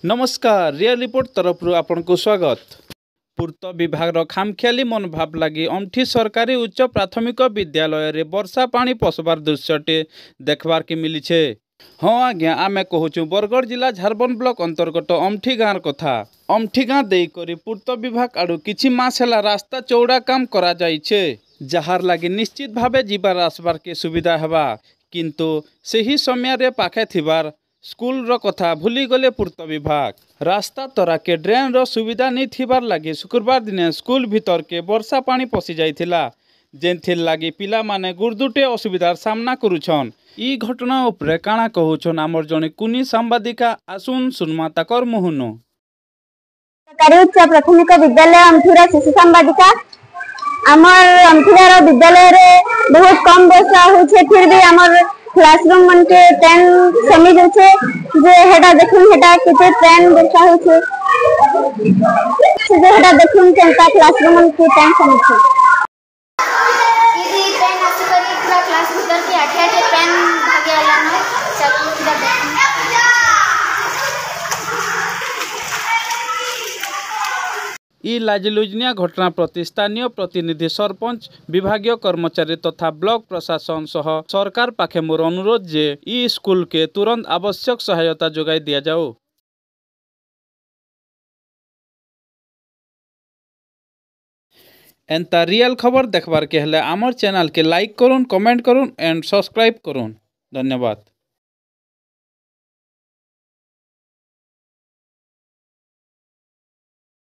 नमस्कार real report तरफ आपन को स्वागत। पूर्त विभाग खामखियाली मनोभाव लगी अमठी सरकारी उच्च प्राथमिक विद्यालय रे वर्षा पानी पशबार दृश्यटे देखबार के मिली छे। हाँ आज्ञा आमे कहूँ बरगढ़ जिला झारबन ब्लॉक अंतर्गत अमठी गाँव कथा। अमठी गाँव देकरी पूर्त विभाग आड़ू किछि मास है रास्ता चौड़ा काम करा जाइछे, जहार लगी निश्चित भावे जीवार आसबार के सुविधा हेबा, किंतु सही समय रे पाखे थिबार स्कूल रो कथा भूली गले पूर्त विभाग। रास्ता तरा के ड्रेन रो सुविधा नहीं थिबार लगी शुक्रवार दिन स्कूल भीतर के वर्षा पानी पशि जाइथिला, जेनथिर लगी पिला माने गुरदुटे असुविधार सामना करुछन। ई घटना उपरे काना कहूछन आमर जने कुनी सांबादिका आसुन सुनमा ताकर मुहुनो। सरकारी उच्च प्राथमिक विद्यालय अमठीरा शिशु सांबादिका आमर अमठीरा विद्यालय रे बहुत कम वर्षा होछे, फिर भी आमर क्लासरूम मन के ट्रेन समी जछे जे हेडा देखुन हेडा केते ट्रेन वर्षा होछे जे हेडा देखुन केनता क्लासरूम मन के ट्रेन समी छे। इदी ट्रेन आसे करी पूरा क्लास भीतर के आठे ट्रेन भागे आला न सब पूरा देखुन। ई लाजलुजनिया घटना प्रति स्थानीय प्रतिनिधि सरपंच विभागीय कर्मचारी तथा ब्लॉक प्रशासन सह सरकार पाखे मोर अनुरोध जे ई स्कूल के तुरंत आवश्यक सहायता जोगाई दिया जाओ। एंता रियल खबर देखबार के हले आमर चैनल के लाइक करुन, कमेंट करुन एंड सब्सक्राइब करुन। धन्यवाद।